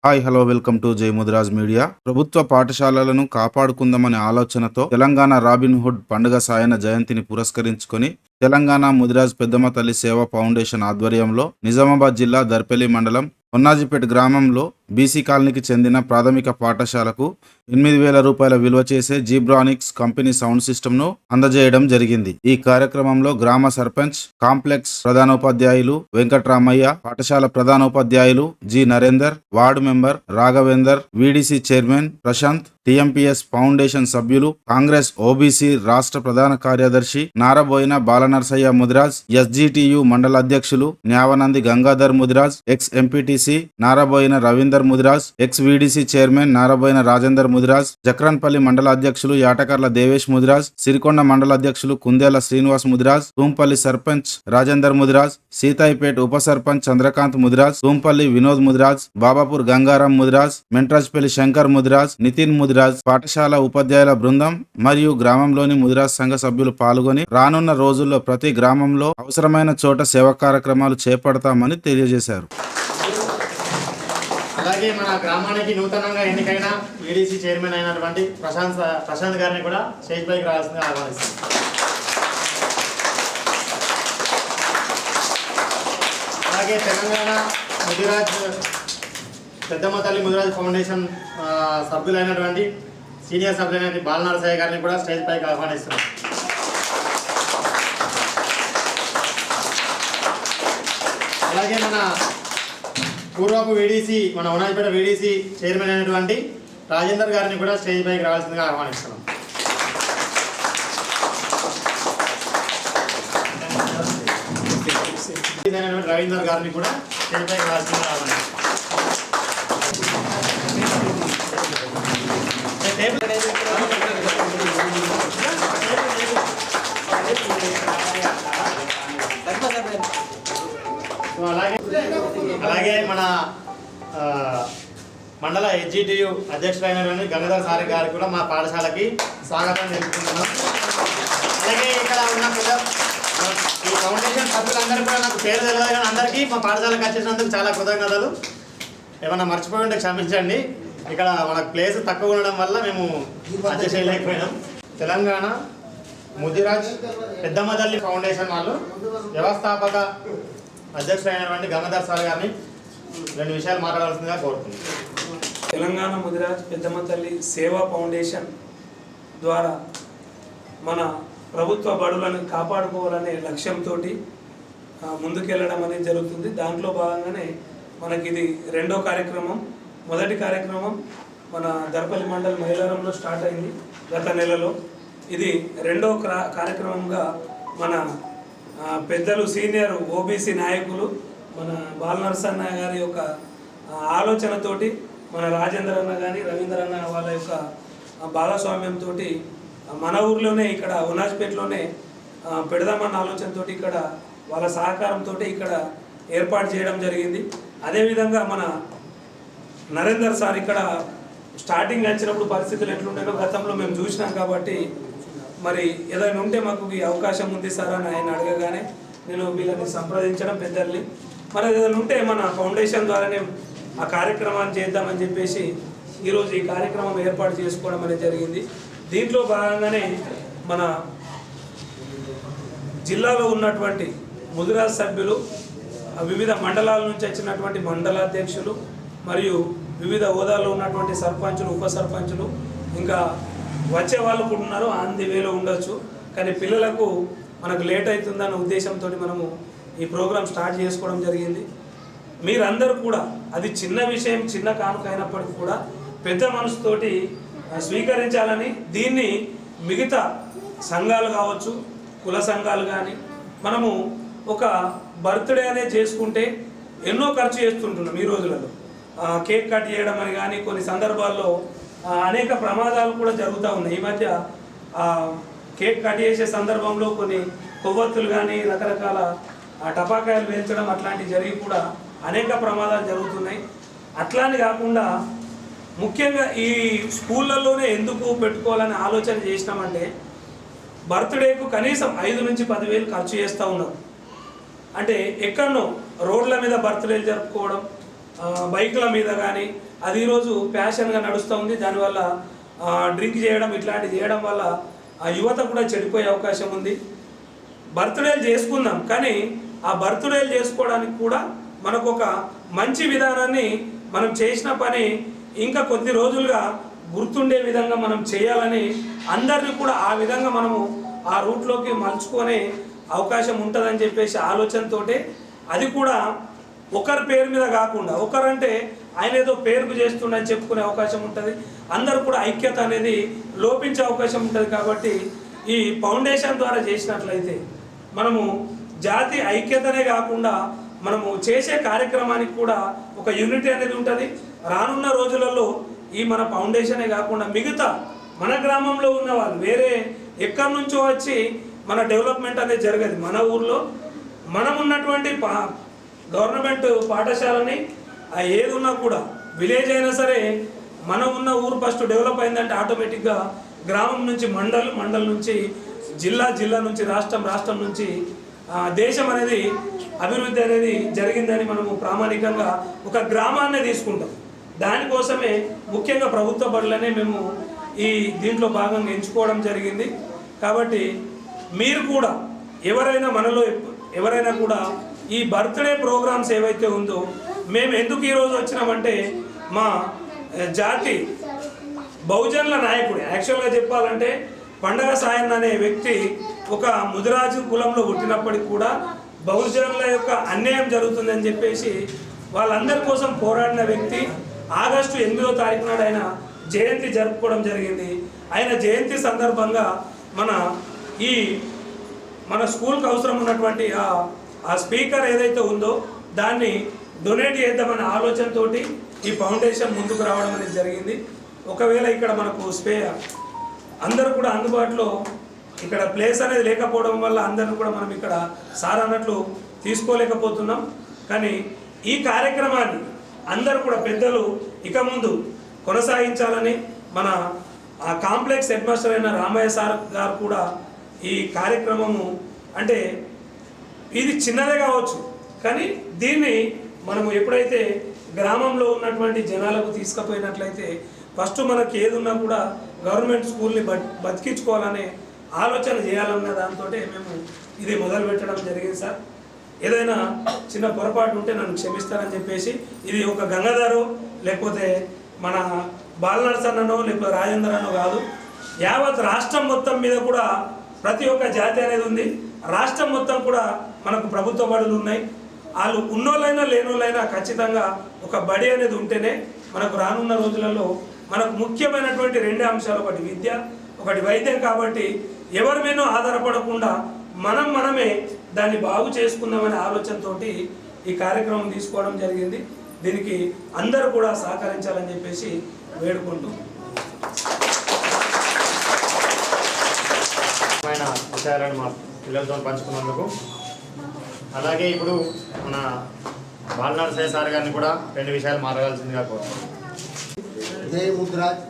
Hi hello welcome to జై Mudiraj media. ప్రభుత్వ పాఠశాలలను కాపాడుకుందామనే ఆలోచనతో తెలంగాణ రాబిన్హుడ్ పండుగ సాయన జయంతిని పురస్కరించుకొని తెలంగాణ ముదిరాజ్ పెద్దమ్మ తల్లి సేవా ఫౌండేషన్ ఆధ్వర్యంలో నిజామాబాద్ జిల్లా దర్పల్లి మండలం పొన్నాజిపేట గ్రామంలో బీసీ కాలనీకి చెందిన ప్రాథమిక పాఠశాలకు 8,000 రూపాయల విలువ చేసే జీబ్రానిక్స్ కంపెనీ సౌండ్ సిస్టమ్ ను అందజేయడం జరిగింది. ఈ కార్యక్రమంలో గ్రామ సర్పంచ్, కాంప్లెక్స్ ప్రధానోపాధ్యాయులు వెంకట్రామయ్య, పాఠశాల ప్రధానోపాధ్యాయులు G Narender, ward member Raghavender, VDC chairman Prashanth, TMPS foundation సభ్యులు, కాంగ్రెస్ ఓబీసీ రాష్ట్ర ప్రధాన కార్యదర్శి నారబోయిన బాలనర్సయ్య ముదిరాజ్, ఎస్జిటియు మండల అధ్యక్షులు Nyavanandi Gangadhar Mudiraj, ex MPTC Naraboina Ravinder Mudiraj, ex VDC chairman Naraboina Rajender Mudiraj, Jakranpally మండల అధ్యక్షులు యాటకర్ల దేవేష్ ముదిరాజ్, సిరికొండ మండల అధ్యక్షులు కుందేల శ్రీనివాస్ ముదిరాజ్, తూంపల్లి సర్పంచ్ రాజేందర్ ముదిరాజ్, సీతాయిపేట్ ఉప సర్పంచ్ చంద్రకాంత్ ముదిరాజ్, తూంపల్లి వినోద్ ముదిరాజ్, బాబాపూర్ గంగారాం ముదిరాజ్, మెంట్రాజ్పల్లి శంకర్ ముదిరాజ్, నితిన్ ముదిరాజ్, పాఠశాల ఉపాధ్యాయుల బృందం మరియు గ్రామంలోని ముదిరాజ్ సంఘ సభ్యులు పాల్గొని రానున్న రోజుల్లో ప్రతి గ్రామంలో అవసరమైన చోట సేవా కార్యక్రమాలు చేపడతామని తెలియజేశారు. అలాగే మన గ్రామానికి నూతనంగా ఎన్నికైన వీడీసీ చైర్మన్ అయినటువంటి ప్రశాంత్ గారిని కూడా స్టేజ్ పైకి రావాల్సిందిగా ఆహ్వానిస్తాం. అలాగే తెలంగాణ ముదిరాజ్ పెద్దమ్మ తల్లి ముదిరాజ్ ఫౌండేషన్ సభ్యులైనటువంటి సీనియర్ సభ్యులైన బాలనరసయ్య గారిని కూడా స్టేజ్ పైకి ఆహ్వానిస్తున్నాం. అలాగే మన పూర్వపు వీడీసీ మన ఉనాయిపేట వీడీసీ చైర్మన్ అయినటువంటి రాజేందర్ గారిని కూడా స్టేజ్ పైకి రావాల్సిందిగా ఆహ్వానిస్తున్నాం. రవీందర్ గారిని కూడా స్టేజ్ పైకి రావాల్సిందిగా ఆహ్వానిస్తున్నాం. అలాగే మన మండల ఎస్జిటియు అధ్యక్షులైనటువంటి గంగాధర్ సార్ గారికి కూడా మా పాఠశాలకి స్వాగతం తెలుపుకుంటున్నాం. అలాగే ఇక్కడ ఉన్న ఈ ఫౌండేషన్ సభ్యులందరూ కూడా నాకు పేరు తెలియదు కానీ అందరికీ మా పాఠశాలకు వచ్చేసినందుకు చాలా కృతజ్ఞతలు. ఏమన్నా మర్చిపోయి ఉంటే క్షమించండి. ఇక్కడ మనకు ప్లేస్ తక్కువ ఉండడం వల్ల మేము అడ్జస్ట్ చేయలేకపోయినాం. తెలంగాణ ముదిరాజ్ పెద్దమ్మ తల్లి ఫౌండేషన్ వాళ్ళు వ్యవస్థాపక అధ్యక్షులైనటువంటి గంగాధర్ సార్ గారిని 2 విషయాలు మాట్లాడాల్సిందిగా కోరుతున్నాను. తెలంగాణ ముదిరాజ్ పెద్దమ్మ తల్లి సేవా ఫౌండేషన్ ద్వారా మన ప్రభుత్వ బడులను కాపాడుకోవాలనే లక్ష్యంతో ముందుకెళ్ళడం అనేది జరుగుతుంది. దాంట్లో భాగంగానే మనకి ఇది 2వ కార్యక్రమం. మొదటి కార్యక్రమం మన దర్పల్లి మండల్ మైలారంలో స్టార్ట్ అయింది గత నెలలో. ఇది 2వ కార్యక్రమంగా మన పెద్దలు సీనియర్ ఓబీసీ నాయకులు మన బాలనరసన్న గారి యొక్క ఆలోచనతోటి మన రాజేందర్ అన్న కానీ రవీందర్ అన్న వాళ్ళ యొక్క భాగస్వామ్యంతో మన ఊర్లోనే ఇక్కడ ఉనాజ్పేటలోనే పెడదామన్న ఆలోచనతో ఇక్కడ వాళ్ళ సహకారంతో ఇక్కడ ఏర్పాటు చేయడం జరిగింది. అదేవిధంగా మన నరేందర్ సార్ ఇక్కడ స్టార్టింగ్ వచ్చినప్పుడు పరిస్థితులు ఎట్లుండేనో గతంలో మేము చూసినాం కాబట్టి మరి ఏదైనా ఉంటే మాకు ఈ అవకాశం ఉంది సార్ అని ఆయన అడగగానే నేను వీళ్ళని సంప్రదించడం పెద్దల్ని మరి ఏదైనా ఉంటే మన ఫౌండేషన్ ద్వారానే ఆ కార్యక్రమాన్ని చేద్దామని చెప్పేసి ఈరోజు ఈ కార్యక్రమం ఏర్పాటు చేసుకోవడం అనేది జరిగింది. దీంట్లో భాగంగానే మన జిల్లాలో ఉన్నటువంటి ముదిరాజ్ సభ్యులు వివిధ మండలాల నుంచి వచ్చినటువంటి మండలాధ్యక్షులు మరియు వివిధ హోదాల్లో ఉన్నటువంటి సర్పంచులు, ఉప సర్పంచులు, ఇంకా వచ్చే వాళ్ళు కూడా ఉన్నారు. ఆన్ ది వేలో ఉండొచ్చు కానీ పిల్లలకు మనకు లేట్ అవుతుందన్న ఉద్దేశంతో మనము ఈ ప్రోగ్రాం స్టార్ట్ చేసుకోవడం జరిగింది. మీరందరూ కూడా అది చిన్న విషయం, చిన్న కానుక అయినప్పటికీ కూడా పెద్ద మనసుతోటి స్వీకరించాలని, దీన్ని మిగతా సంఘాలు కావచ్చు, కుల సంఘాలు కానీ మనము ఒక బర్త్డే అనేది చేసుకుంటే ఎన్నో ఖర్చు చేస్తుంటున్నాం ఈ రోజులలో. కేక్ కట్ చేయడం అని కానీ కొన్ని సందర్భాల్లో అనేక ప్రమాదాలు కూడా జరుగుతూ ఉన్నాయి. ఈ మధ్య కేక్ కట్ చేసే సందర్భంలో కొన్ని కొవ్వొత్తులు కానీ రకరకాల టపాకాయలు వేల్చడం అట్లాంటివి జరిగి కూడా అనేక ప్రమాదాలు జరుగుతున్నాయి. అట్లానే కాకుండా ముఖ్యంగా ఈ స్కూళ్ళల్లోనే ఎందుకు పెట్టుకోవాలని ఆలోచన చేసినామంటే బర్త్డేకు కనీసం 5 నుంచి 10,000 ఖర్చు చేస్తూ ఉన్నారు. అంటే ఎక్కడనో రోడ్ల మీద బర్త్డేలు జరుపుకోవడం, బైకుల మీద కానీ అది ఈరోజు ప్యాషన్గా నడుస్తూ ఉంది. దానివల్ల డ్రింక్ చేయడం ఇట్లాంటివి చేయడం వల్ల ఆ యువత కూడా చెడిపోయే అవకాశం ఉంది. బర్త్డేలు చేసుకుందాం, కానీ ఆ బర్త్డేలు చేసుకోవడానికి కూడా మనకు ఒక మంచి విధానాన్ని మనం చేసిన పని ఇంకా కొద్ది రోజులుగా గుర్తుండే విధంగా మనం చేయాలని అందరినీ కూడా ఆ విధంగా మనము ఆ రూట్లోకి మలుచుకునే అవకాశం ఉంటుందని చెప్పేసి ఆలోచనతోటే, అది కూడా ఒకరి పేరు మీద కాకుండా, ఒకరంటే ఆయన ఏదో పేరుకు చేస్తుండని చెప్పుకునే అవకాశం ఉంటుంది. అందరూ కూడా ఐక్యత అనేది లోపించే అవకాశం ఉంటుంది. కాబట్టి ఈ ఫౌండేషన్ ద్వారా చేసినట్లయితే మనము జాతి ఐక్యతనే కాకుండా మనము చేసే కార్యక్రమానికి కూడా ఒక యూనిటీ అనేది ఉంటుంది. రానున్న రోజులలో ఈ మన ఫౌండేషనే కాకుండా మిగతా మన గ్రామంలో ఉన్న వాళ్ళు వేరే ఎక్కడి నుంచో వచ్చి మన డెవలప్మెంట్ అనేది జరగదు. మన ఊర్లో మనం ఉన్నటువంటి గవర్నమెంట్ పాఠశాలని ఏది ఉన్నా కూడా విలేజ్ అయినా సరే మనం ఉన్న ఊరు ఫస్ట్ డెవలప్ అయిందంటే ఆటోమేటిక్గా గ్రామం నుంచి మండల్ నుంచి జిల్లా నుంచి రాష్ట్రం నుంచి దేశం అనేది అభివృద్ధి అనేది జరిగిందని మనము ప్రామాణికంగా ఒక గ్రామాన్నే తీసుకుంటాం. దానికోసమే ముఖ్యంగా ప్రభుత్వ బడులనే మేము ఈ దీంట్లో భాగంగా ఎంచుకోవడం జరిగింది. కాబట్టి మీరు కూడా ఎవరైనా కూడా ఈ బర్త్డే ప్రోగ్రామ్స్ ఏవైతే ఉందో, మేము ఎందుకు ఈరోజు వచ్చినామంటే మా జాతి బహుజనుల నాయకుడు, యాక్చువల్గా చెప్పాలంటే పండగ సాయన్న అనే వ్యక్తి ఒక ముదిరాజు కులంలో పుట్టినప్పటికి కూడా బహుజనుల యొక్క అన్యాయం జరుగుతుందని చెప్పేసి వాళ్ళందరి కోసం పోరాడిన వ్యక్తి. ఆగస్టు 8వ తారీఖు నాడు ఆయన జయంతి జరుపుకోవడం జరిగింది. ఆయన జయంతి సందర్భంగా మన స్కూల్కి అవసరం ఉన్నటువంటి ఆ స్పీకర్ ఏదైతే ఉందో దాన్ని డొనేట్ చేద్దామనే ఆలోచనతోటి ఈ ఫౌండేషన్ ముందుకు రావడం అనేది జరిగింది. ఒకవేళ ఇక్కడ మనకు అందరూ కూడా అందుబాటులో ఇక్కడ ప్లేస్ అనేది లేకపోవడం వల్ల అందరిని కూడా మనం ఇక్కడ సార్ అన్నట్లు తీసుకోలేకపోతున్నాం. కానీ ఈ కార్యక్రమాన్ని అందరూ కూడా పెద్దలు ఇక ముందు కొనసాగించాలని మన ఆ కాంప్లెక్స్ హెడ్ మాస్టర్ అయిన రామయ్య సార్ గారు కూడా ఈ కార్యక్రమము అంటే ఇది చిన్నదే కావచ్చు, కానీ దీన్ని మనము ఎప్పుడైతే గ్రామంలో ఉన్నటువంటి జనాలకు తీసుకుపోయినట్లయితే ఫస్ట్ మనకి ఏది ఉన్నా కూడా గవర్నమెంట్ స్కూల్ని బతికించుకోవాలనే ఆలోచన చేయాలన్న దాంతో మేము ఇది మొదలు పెట్టడం జరిగింది. సార్ ఏదైనా చిన్న పొరపాటు ఉంటే నన్ను క్షమిస్తారని చెప్పేసి, ఇది ఒక గంగాధరో లేకపోతే మన బాలనరసన్ననో లేకపోతే రాజేందర్ అనో కాదు, యావత్ రాష్ట్రం మొత్తం మీద కూడా ప్రతి ఒక్క జాతి అనేది ఉంది. రాష్ట్రం మొత్తం కూడా మనకు ప్రభుత్వ బడులు ఉన్నాయి. వాళ్ళు ఉన్నోళ్ళైనా లేనోళ్ళైనా ఖచ్చితంగా ఒక బడి అనేది ఉంటేనే మనకు రానున్న రోజులలో మనకు ముఖ్యమైనటువంటి 2 అంశాలు, ఒకటి విద్య, ఒకటి వైద్యం. కాబట్టి ఎవరి మీద ఆధారపడకుండా మనమే దాన్ని బాగు చేసుకుందామనే ఆలోచనతో ఈ కార్యక్రమం తీసుకోవడం జరిగింది. దీనికి అందరూ కూడా సహకరించాలని చెప్పేసి వేడుకుంటూ విషయాలను మా పిల్లలతో పంచుకున్నందుకు, అలాగే ఇప్పుడు మన బాలనరసయ్య సార్ గారిని కూడా 2 విషయాలు మాట్లాడాల్సిందిగా కోరుతున్నాను. జై ముద్రాజ్.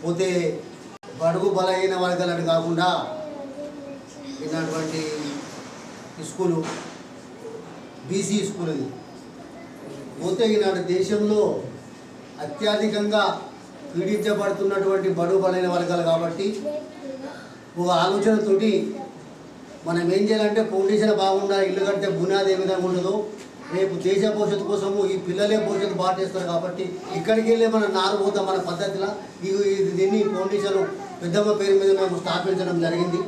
పోతే బడుగు బలహీన వర్గాలని కాకుండా ఇలాంటి స్కూలు బీసీ స్కూల్ ఇది. పోతే ఈనాడు దేశంలో అత్యధికంగా పీడించబడుతున్నటువంటి బడుగు బలహీన వర్గాలు కాబట్టి ఒక ఆలోచనతోటి మనం ఏం చేయాలంటే ఫౌండేషన్ బాగుండాలి, ఇల్లు కంటే బునాది ఏ విధంగా ఉండదో రేపు దేశ భవిష్యత్తు కోసము ఈ పిల్లలే భవిష్యత్తు బాగా చేస్తారు. కాబట్టి ఇక్కడికి వెళ్ళే మన నారు పోతాం మన పద్ధతిలో దీన్ని ఫౌండేషన్ పెద్దమ్మ పేరు మీద మేము స్థాపించడం జరిగింది.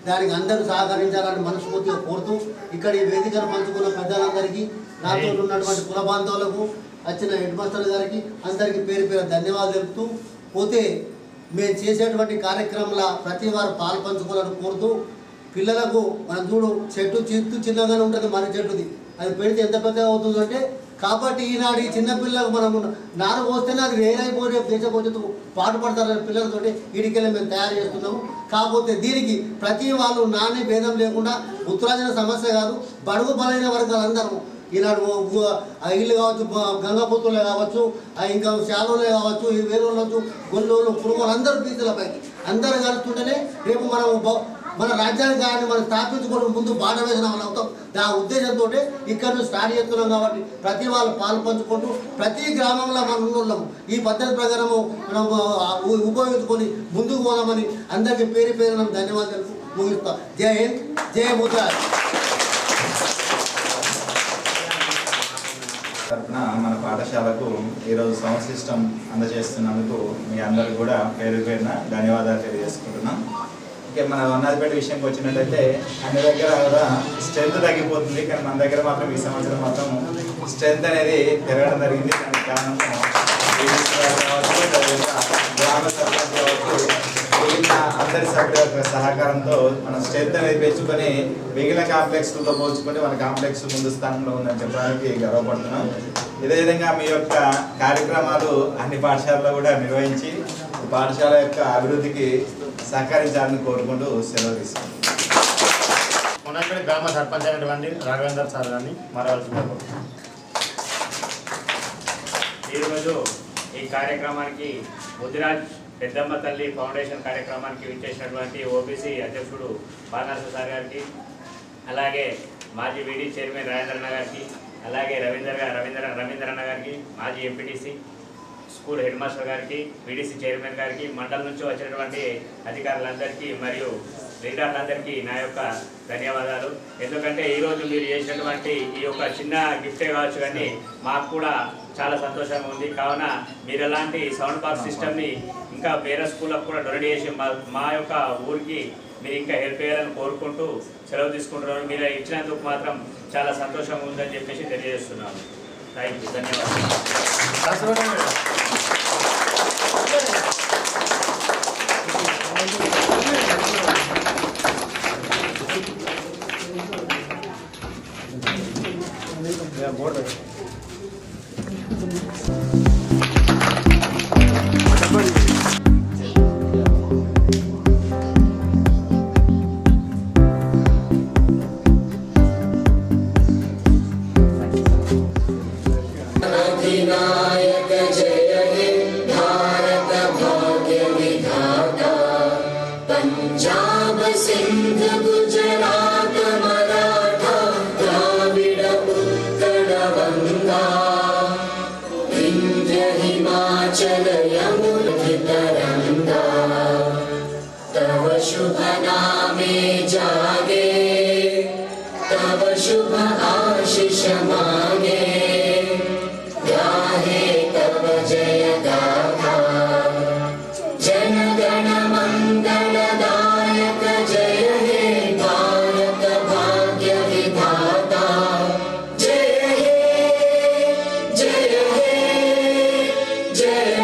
దానికి అందరూ సహకరించాలని మనస్ఫూర్తిగా కోరుతూ ఇక్కడ ఈ వేదికను పంచుకున్న పెద్దలందరికీ, నాతో ఉన్నటువంటి కుల బాంధవులకు, వచ్చిన హెడ్ మాస్టర్ గారికి అందరికీ పేరు ధన్యవాదాలు తెలుపుతూ, పోతే మేము చేసేటువంటి కార్యక్రమంలో ప్రతి వారు పాలు పంచుకోవాలని కోరుతూ, పిల్లలకు మనం చూడు చెట్టు చిన్నగానే ఉంటుంది, మన చెట్టుది అది పెడితే ఎంత పెద్దగా అవుతుందంటే, కాబట్టి ఈనాడు ఈ చిన్నపిల్లలకు మనం నారు పోస్తేనే అది వేరైపోయి దేశ భవిష్యత్తు పాటుపడతారనే పిల్లలతోటి వీడికెళ్ళి మేము తయారు చేస్తున్నాము. కాకపోతే దీనికి ప్రతి వాళ్ళు నాణ్య భేదం లేకుండా ఉత్తరాజన సమస్య కాదు, బడుగు బలైన వర్గాలందరూ ఈనాడు ఇల్లు కావచ్చు, గంగాపుత్రులే కావచ్చు, ఇంకా శాలోలే కావచ్చు, వేరే కావచ్చు, గొల్లోళ్ళు పురుగులు అందరూ బీసీలపైకి అందరూ కలుస్తుంటేనే రేపు మనం మన రాజ్యాంగాన్ని మనం స్థాపించుకోవడం ముందు బాట వేసిన వాళ్ళు అవుతాం. ఆ ఉద్దేశంతో ఇక్కడ నుంచి స్టార్ట్ చేస్తున్నాం కాబట్టి ప్రతి వాళ్ళు పాలు పంచుకుంటూ ప్రతి గ్రామంలో మనం ఉన్నాం. ఈ పద్ధతి ప్రకారము మనం ఉపయోగించుకొని ముందుకు పోదామని అందరికీ పేరు పేరున ధన్యవాదాలు ముగిస్తాం. జై హింద్, జై ముద్రాజ్. తరపున మన పాఠశాలకు ఈరోజు సౌండ్ సిస్టమ్ అందజేస్తున్నందుకు మీ అందరూ కూడా పేరు పేరున ధన్యవాదాలు తెలియజేసుకుంటున్నాం. ఇంకా మన వన్నాదిపేట విషయంకి వచ్చినట్టయితే అన్ని దగ్గర కూడా స్ట్రెంత్ తగ్గిపోతుంది, కానీ మన దగ్గర మాత్రం ఈ సంవత్సరం మాత్రం స్ట్రెంత్ అనేది పెరగడం జరిగింది. దానికి కారణం గ్రామ సర్పంచ్ కావచ్చు, మిగిలిన అందరి సభ్యుల యొక్క సహకారంతో మనం స్ట్రెంత్ అనేది పెంచుకొని మిగిలిన కాంప్లెక్స్లతో పోల్చుకొని మన కాంప్లెక్స్ ముందు స్థానంలో ఉందని చెప్పడానికి గర్వపడుతున్నాం. ఇదే విధంగా మీ యొక్క కార్యక్రమాలు అన్ని పాఠశాలలో కూడా నిర్వహించి పాఠశాల యొక్క అభివృద్ధికి సహకరించాలని కోరుకుంటూ సెలవు తీసుకుంటాం. మొన్నటి గ్రామ సర్పంచ్ అయినటువంటి రాఘవేందర్ సార్ గారిని మరవలసిందిగా కోరుతున్నాం. ఈరోజు ఈ కార్యక్రమానికి ముదిరాజ్ పెద్దమ్మ తల్లి ఫౌండేషన్ కార్యక్రమానికి విచ్చేసినటువంటి ఓబీసీ అధ్యక్షుడు బాలనరసింహ సార్ గారికి, అలాగే మాజీ వీడీ చైర్మన్ రాజేంద్రన్న గారికి, అలాగే రవీంద్రన్న గారికి, మాజీ ఎంపీటీసీ, స్కూల్ హెడ్ మాస్టర్ గారికి, వీడీసీ చైర్మన్ గారికి, మండలం నుంచి వచ్చినటువంటి అధికారులందరికీ మరియు లీడర్లందరికీ నా యొక్క ధన్యవాదాలు. ఎందుకంటే ఈరోజు మీరు చేసినటువంటి ఈ యొక్క చిన్న గిఫ్టే కావచ్చు, కానీ మాకు కూడా చాలా సంతోషంగా ఉంది. కావున మీరు ఎలాంటి సౌండ్ బాక్స్ సిస్టమ్ని ఇంకా వేరే స్కూళ్ళకు కూడా డొనేట్ చేసి మా యొక్క ఊరికి మీరు ఇంకా హెల్ప్ చేయాలని కోరుకుంటూ సెలవు తీసుకుంటున్నాను. మీరు ఇచ్చినందుకు మాత్రం చాలా సంతోషంగా ఉందని చెప్పేసి తెలియజేస్తున్నాను. థ్యాంక్ యూ, ధన్యవాదాలు. अधिनायक जय हे भारत भाग्य विधाता, पंजाब सिंध गुजरात मराठा द्राविड उत्कल गंगा, विंध्य हिमाचल यमुना तरंगा, तव शुभ नामे जागे, तव शुभ आशीष मांगे, गाहे तव जय गाथा, जन गण मंगल दायक जय हे भारत भाग्य विधाता, जय हे जय हे जय